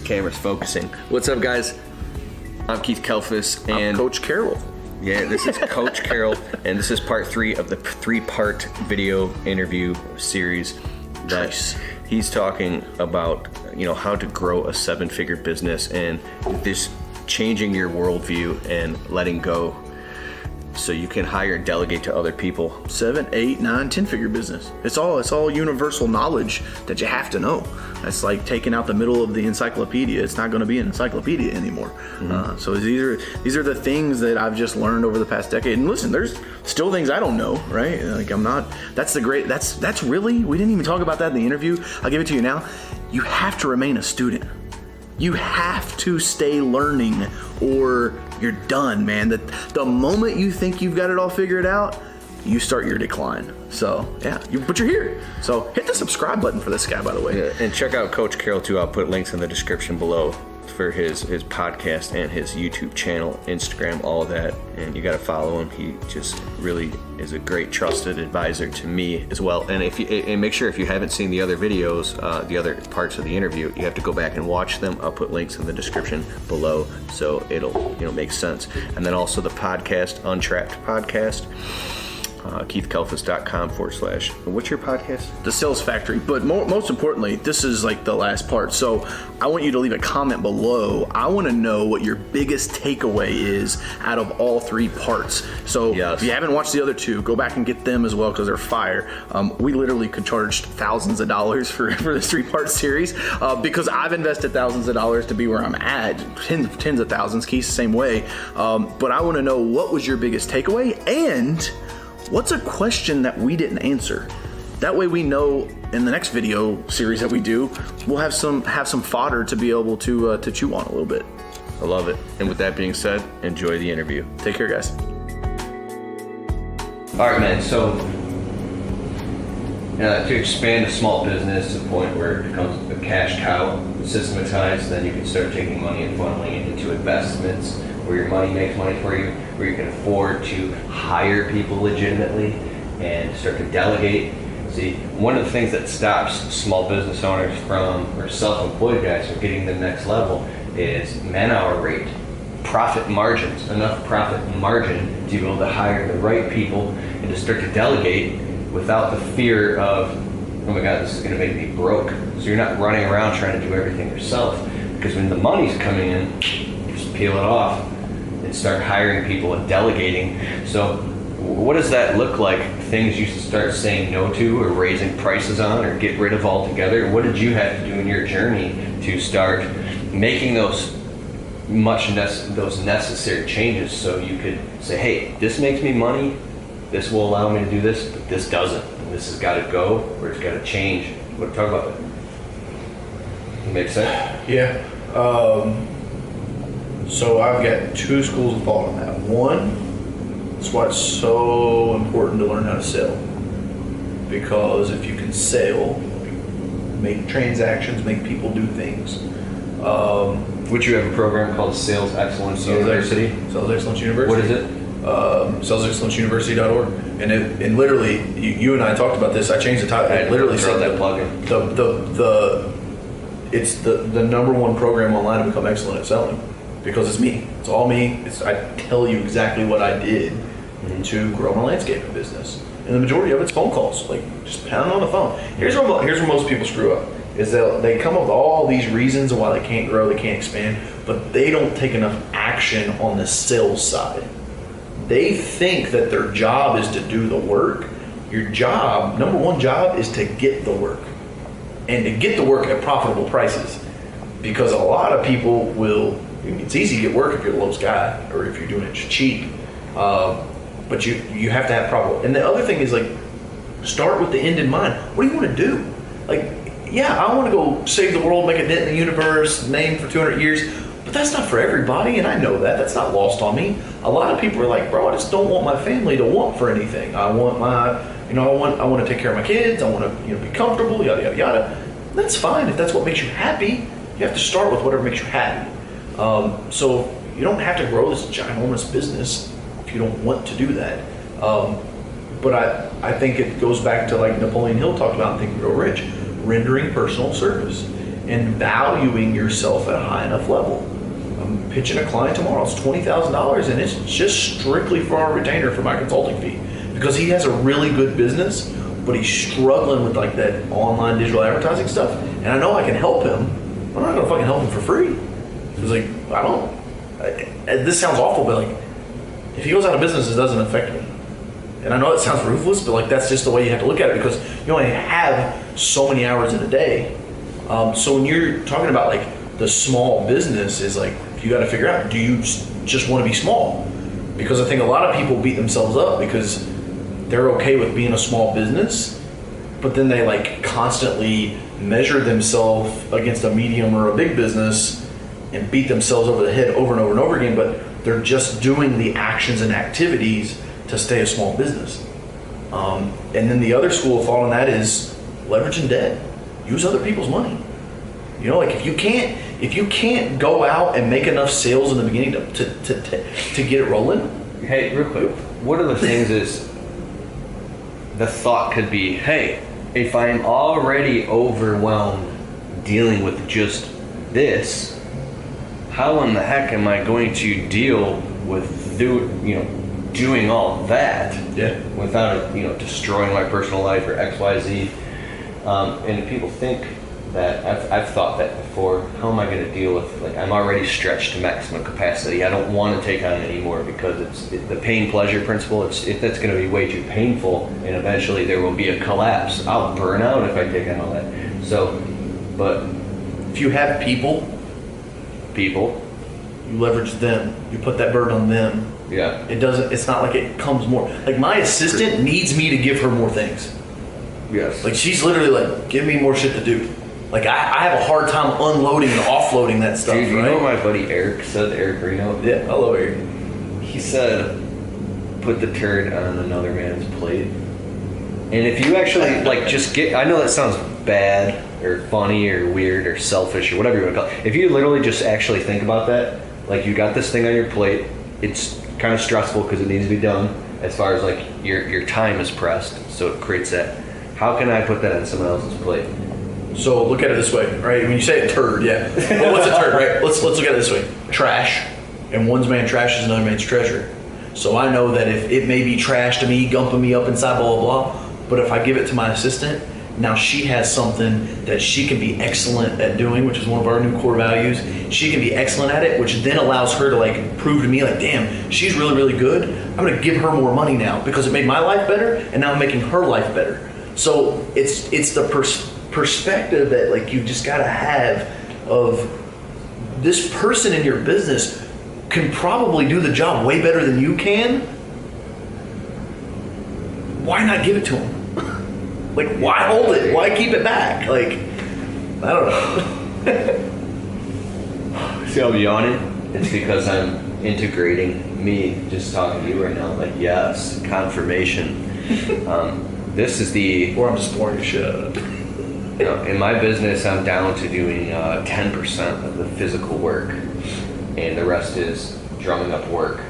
camera's focusing. What's up, guys? I'm Keith Kelfus, and I'm Coach Carroll. Yeah, this is Coach Carroll, and this is part 3 of the 3-part video interview series that he's talking about, how to grow a 7-figure business and this changing your worldview and letting go so you can hire and delegate to other people. 7, 8, 9, 10-figure business. It's all universal knowledge that you have to know. It's like taking out the middle of the encyclopedia. It's not going to be an encyclopedia anymore. Mm-hmm. So these are the things that I've just learned over the past decade. And listen, there's still things I don't know, right? Like that's really, we didn't even talk about that in the interview. I'll give it to you now. You have to remain a student. You have to stay learning or you're done, man. The moment you think you've got it all figured out, you start your decline. So yeah, but you're here. So hit the subscribe button for this guy, by the way. Yeah, and check out Coach Carroll too. I'll put links in the description below for his podcast and his YouTube channel, Instagram, all of that. And you got to follow him. He just really is a great trusted advisor to me as well. And make sure if you haven't seen the other videos, the other parts of the interview, you have to go back and watch them. I'll put links in the description below so it'll make sense. And then also the podcast, Untrapped Podcast. KeithKelfus.com / what's your podcast? The Sales Factory. But most importantly, this is like the last part. So I want you to leave a comment below. I want to know what your biggest takeaway is out of all 3 parts. So If you haven't watched the other 2, go back and get them as well because they're fire. We literally could charge thousands of dollars for this 3-part series because I've invested thousands of dollars to be where I'm at. Tens of thousands. Keith's the same way. But I want to know, what was your biggest takeaway, and what's a question that we didn't answer? That way we know in the next video series that we do, we'll have some fodder to be able to chew on a little bit. I love it. And with that being said, enjoy the interview. Take care, guys. All right, man. So to expand a small business to the point where it becomes a cash cow, systematized, then you can start taking money and funneling it into investments where your money makes money for you, where you can afford to hire people legitimately and start to delegate. See, one of the things that stops small business owners or self-employed guys from getting to the next level is man-hour rate, profit margins, enough profit margin to be able to hire the right people and to start to delegate without the fear of, oh my God, this is going to make me broke. So you're not running around trying to do everything yourself, because when the money's coming in, just peel it off and start hiring people and delegating. So what does that look like? Things you should start saying no to or raising prices on or get rid of altogether? What did you have to do in your journey to start making those necessary changes so you could say, hey, this makes me money, this will allow me to do this, but this doesn't. And this has got to go or it's got to change. Talk about that. Make sense? Yeah. So I've got 2 schools of thought on that. One, that's why it's so important to learn how to sell. Because if you can sell, make transactions, make people do things. Which you have a program called Sales Excellence University. Sales Excellence University. What is it? SalesExcellenceUniversity.org. And literally, you and I talked about this. I changed the title. I literally said that plug-in. It's the number 1 program online to become excellent at selling. Because it's me. It's all me. I tell you exactly what I did to grow my landscaping business. And the majority of it's phone calls. Like, just pounding on the phone. Here's where most people screw up. Is that they come up with all these reasons why they can't grow, they can't expand, but they don't take enough action on the sales side. They think that their job is to do the work. Your job, number 1 job, is to get the work. And to get the work at profitable prices. Because a lot of people will, it's easy to get work if you're the lowest guy or if you're doing it cheap. But you have to have profitable. And the other thing is, like, start with the end in mind. What do you want to do? Like, yeah, I want to go save the world, make a dent in the universe, name for 200 years. But that's not for everybody, and I know that. That's not lost on me. A lot of people are like, bro, I just don't want my family to want for anything. I want I want to take care of my kids. I want to be comfortable, yada, yada, yada. That's fine if that's what makes you happy. You have to start with whatever makes you happy. So you don't have to grow this ginormous business if you don't want to do that. But I think it goes back to, like Napoleon Hill talked about in Think and Grow Rich, rendering personal service. and valuing yourself at a high enough level. I'm pitching a client tomorrow. It's $20,000, and it's just strictly for our retainer for my consulting fee, because he has a really good business, but he's struggling with like that online digital advertising stuff, and I know I can help him. I'm not gonna fucking help him for free. It's like, this sounds awful, but like, if he goes out of business, it doesn't affect me. And I know it sounds ruthless, but like that's just the way you have to look at it, because you only have so many hours in a day. So when you're talking about like the small business, is like, you got to figure out, do you just want to be small? Because I think a lot of people beat themselves up because they're okay with being a small business, but then they like constantly measure themselves against a medium or a big business and beat themselves over the head over and over and over again, but they're just doing the actions and activities to stay a small business. And then the other school of thought on that is leveraging debt. Use other people's money. You know, like if you can't go out and make enough sales in the beginning to get it rolling. Hey, real quick, one of the things is the thought could be, hey, if I'm already overwhelmed dealing with just this, how in the heck am I going to deal with doing all that without destroying my personal life or XYZ? And if people think that, I've thought that before, how am I going to deal with, like, I'm already stretched to maximum capacity, I don't want to take on anymore because it's the pain pleasure principle. That's going to be way too painful, and eventually there will be a collapse. I'll burn out if I take on all that. So, but if you have people, you leverage them, you put that burden on them. Yeah. It's not like it comes more. Like, my assistant needs me to give her more things. Yes. Like, she's literally like, give me more shit to do. Like, I have a hard time unloading and offloading that stuff. Dude, you right? know what my buddy Eric said, Eric Reno? Yeah, I love Eric. He said, put the turd on another man's plate. And if you actually, like, just get, I know that sounds bad or funny or weird or selfish or whatever you want to call it. If you literally just actually think about that, like, you got this thing on your plate, it's kind of stressful because it needs to be done as far as, like, your time is pressed, so it creates that. How can I put that on someone else's plate? So look at it this way, right? When you say a turd, yeah. Well, what's a turd, right? Let's look at it this way. Trash, and one man's trash is another man's treasure. So I know that if it may be trash to me, gumping me up inside, blah, blah, blah, but if I give it to my assistant, now she has something that she can be excellent at doing, which is one of our new core values. She can be excellent at it, which then allows her to, like, prove to me, like, damn, she's really, really good. I'm going to give her more money now because it made my life better, and now I'm making her life better. So it's the perspective that, like, you just got to have of this person in your business can probably do the job way better than you can. Why not give it to him? Like, why hold it? Why keep it back? Like, I don't know. See how I'm yawning? It's because I'm integrating me just talking to you right now. Like, yes, confirmation. This is the... Or I'm just pouring your shit out of it. In my business, I'm down to doing 10% of the physical work, and the rest is drumming up work.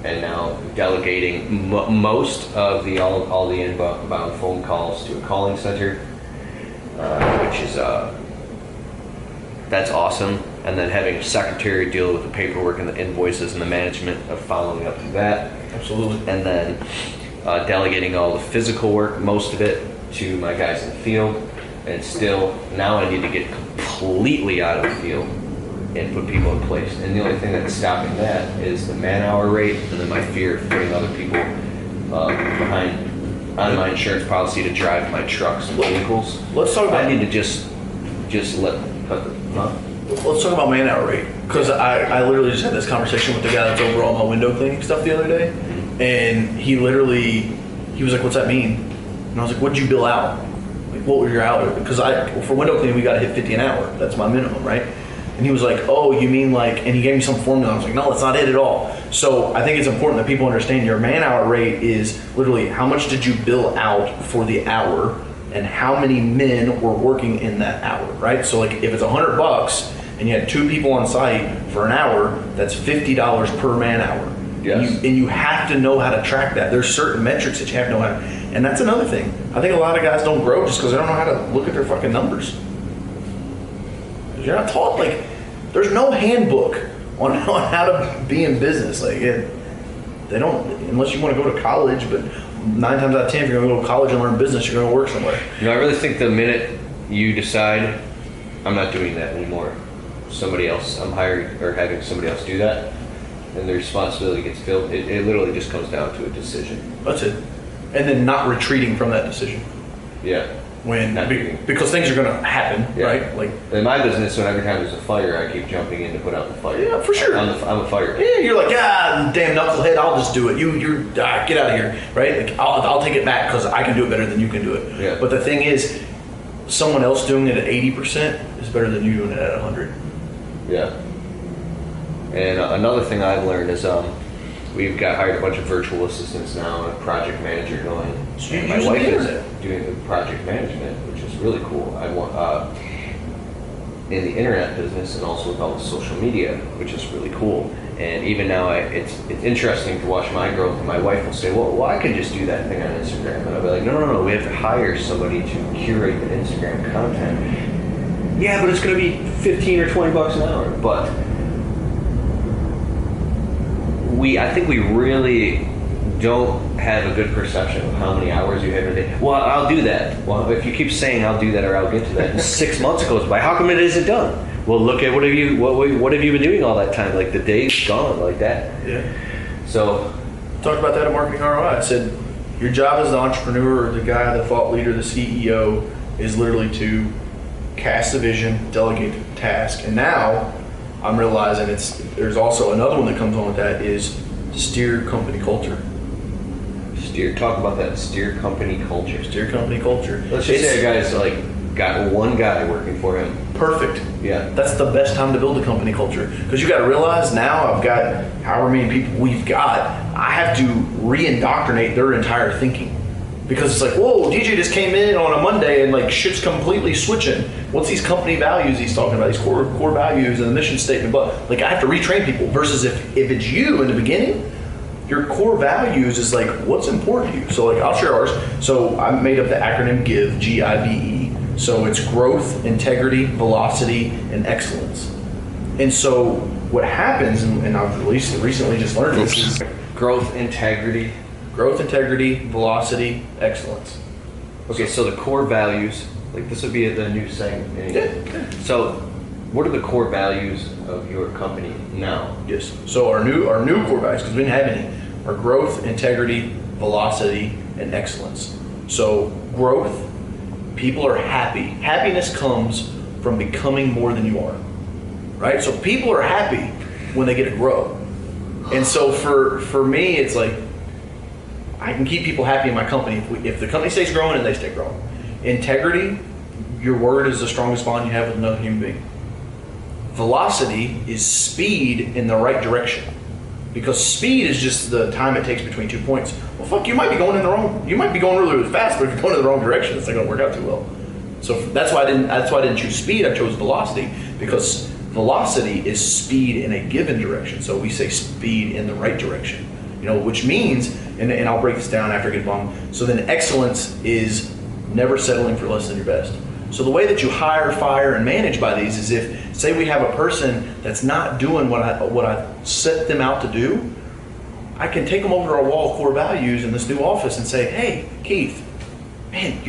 And now delegating most of the all the inbound phone calls to a calling center, which is that's awesome. And then having a secretary deal with the paperwork and the invoices and the management of following up to that. Absolutely. And then delegating all the physical work, most of it, to my guys in the field. And still, now I need to get completely out of the field and put people in place. And the only thing that's stopping that is the man-hour rate, and then my fear of putting other people behind on my insurance policy to drive my trucks and vehicles. Let's talk about. I need to just cut the. Let's talk about man-hour rate, because I literally just had this conversation with the guy that's over all my window cleaning stuff the other day, and he was like, "What's that mean?" And I was like, "What'd you bill out? Like, what was your hour?" Because for window cleaning we got to hit 50 an hour. That's my minimum, right? And he was like, "Oh, you mean like," and he gave me some formula. I was like, "No, that's not it at all." So I think it's important that people understand your man-hour rate is literally how much did you bill out for the hour, and how many men were working in that hour, right? So like if it's $100 and you had 2 people on site for an hour, that's $50 per man hour. Yes. And you have to know how to track that. There's certain metrics that you have to know how to, and that's another thing. I think a lot of guys don't grow just because they don't know how to look at their fucking numbers. You're not taught, like, there's no handbook on how to be in business. Like, they don't, unless you want to go to college, but 9 times out of 10, if you're going to go to college and learn business, you're going to work somewhere. I really think the minute you decide, I'm not doing that anymore, somebody else, I'm hiring or having somebody else do that, and the responsibility gets filled, it literally just comes down to a decision. That's it. And then not retreating from that decision. Yeah. Because things are going to happen, right? Like in my business, when every time there's a fire, I keep jumping in to put out the fire. Yeah, for sure. I'm a fireman. Yeah, you're like, damn knucklehead, I'll just do it. You're get out of here, right? Like I'll take it back because I can do it better than you can do it. Yeah. But the thing is, someone else doing it at 80% is better than you doing it at 100. Yeah. And another thing I've learned is we've got hired a bunch of virtual assistants now and a project manager going. So and my wife is doing the project management, which is really cool. I want in the internet business and also with all the social media, which is really cool. And even now, it's interesting to watch my growth. And my wife will say, "Well, I could just do that thing on Instagram," and I'll be like, "No. We have to hire somebody to curate the Instagram content." Yeah, but it's going to be $15 or $20 an hour, but. I think we really don't have a good perception of how many hours you have in a day. Well, I'll do that. Well, if you keep saying I'll do that or I'll get to that, and 6 months goes by, how come it isn't done? Well, look at what have you been doing all that time? Like the day's gone like that. Yeah. So, talked about that at Marketing ROI. I said, your job as the entrepreneur or the guy, the thought leader, the CEO is literally to cast a vision, delegate the task, and now I'm realizing there's also another one that comes on with that is steer company culture. Talk about that, steer company culture. Steer company culture. Let's just say a guy's got one guy working for him. Perfect. Yeah. That's the best time to build a company culture. Because you got to realize now I've got however many people we've got, I have to re-indoctrinate their entire thinking. Because it's like, whoa, DJ just came in on a Monday and like shit's completely switching. What's these company values he's talking about? These core values and the mission statement. But like I have to retrain people versus if it's you in the beginning, your core values is like what's important to you. So like I'll share ours. So I made up the acronym GIVE, G-I-V-E. So it's growth, integrity, velocity, and excellence. And so what happens, and I've recently just learned this, is growth, integrity, velocity, excellence. Okay, so the core values, like this would be the new segment. Yeah. So, what are the core values of your company now? Yes. So our new core values, because we didn't have any, are growth, integrity, velocity, and excellence. So growth, people are happy. Happiness comes from becoming more than you are, right? So people are happy when they get to grow. And so for me, it's like, I can keep people happy in my company if the company stays growing and they stay growing. Integrity, your word is the strongest bond you have with another human being. Velocity is speed in the right direction. Because speed is just the time it takes between 2 points. Well, fuck, you might be going really, really fast, but if you're going in the wrong direction, it's not going to work out too well. So that's why I didn't choose speed. I chose velocity because velocity is speed in a given direction. So we say speed in the right direction. Which means, and I'll break this down after I get bummed. So then excellence is never settling for less than your best. So the way that you hire, fire, and manage by these is if, say we have a person that's not doing what I set them out to do, I can take them over to our wall of core values in this new office and say, hey, Keith, man,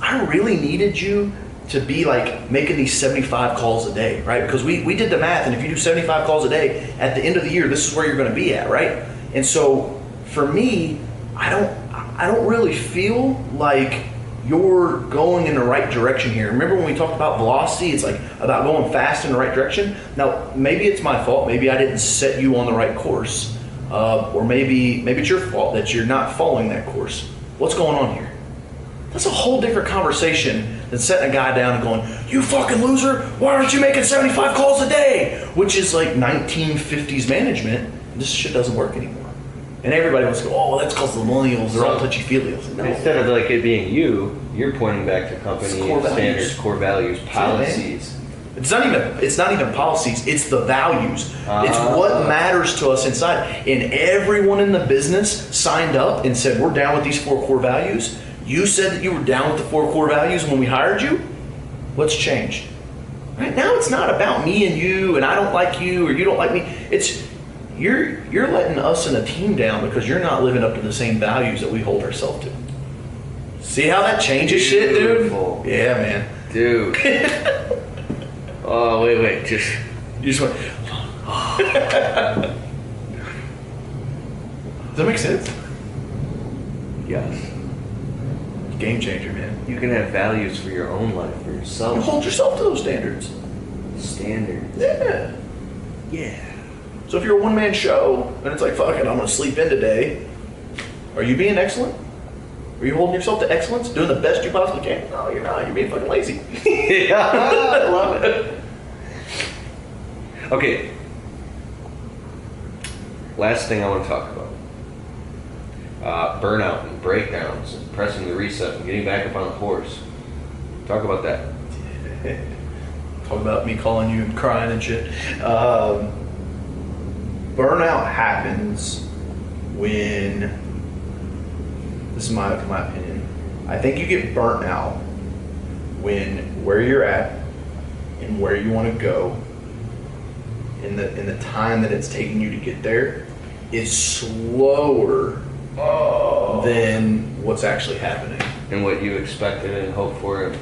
I really needed you to be like making these 75 calls a day, right? Because we did the math, and if you do 75 calls a day, at the end of the year, this is where you're going to be at, right? And so for me, I don't really feel like you're going in the right direction here. Remember when we talked about velocity? It's like about going fast in the right direction. Now, maybe it's my fault. Maybe I didn't set you on the right course. Or maybe it's your fault that you're not following that course. What's going on here? That's a whole different conversation than setting a guy down and going, you fucking loser, why aren't you making 75 calls a day? Which is like 1950s management. This shit doesn't work anymore. And everybody wants to go, oh, that's because the millennials, they're all touchy-feely. No. Instead of like it being you're pointing back to company standards, core values, policies. It's not even policies, it's the values. It's what matters to us inside. And everyone in the business signed up and said, we're down with these 4 core values. You said that you were down with the 4 core values when we hired you. What's changed? Right now, it's not about me and you, and I don't like you or you don't like me. It's you're letting us and a team down because you're not living up to the same values that we hold ourselves to. See how that changes shit, dude? Beautiful. Yeah, man. Dude. Oh, wait. You just went. Does that make sense? Yes. Game changer, man. You can have values for your own life, for You yourself. hold yourself to those standards. Standards. Yeah. Yeah. So if you're a one-man show and it's like, fuck it, I'm gonna sleep in today, are you being excellent? Are you holding yourself to excellence? Doing the best you possibly can? No, you're not. You're being fucking lazy. Yeah, I love it. Okay. Last thing I want to talk about. Burnout and breakdowns and pressing the reset and getting back up on the horse. Talk about that. Talk about me calling you and crying and shit. Burnout happens when, this is my opinion, I think you get burnt out when where you're at and where you want to go in the time that it's taking you to get there is slower than what's actually happening. And what you expected and hoped for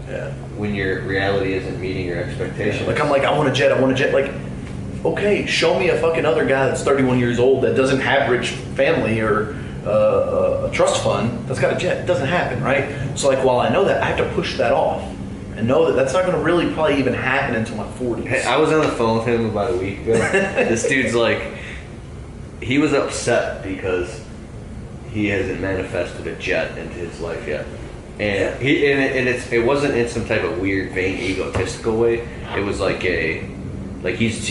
Yeah. when your reality isn't meeting your expectations. Like, I'm like, I want a jet. Like, okay, show me a fucking other guy that's 31 years old that doesn't have rich family or a trust fund that's got a jet. It doesn't happen, right? So, like, while I know that, I have to push that off and know that that's not going to really probably even happen until my 40s. Hey, I was on the phone with him about a week ago. This dude's like, he was upset because he hasn't manifested a jet into his life yet. And it wasn't in some type of weird, vain, egotistical way. It was like he's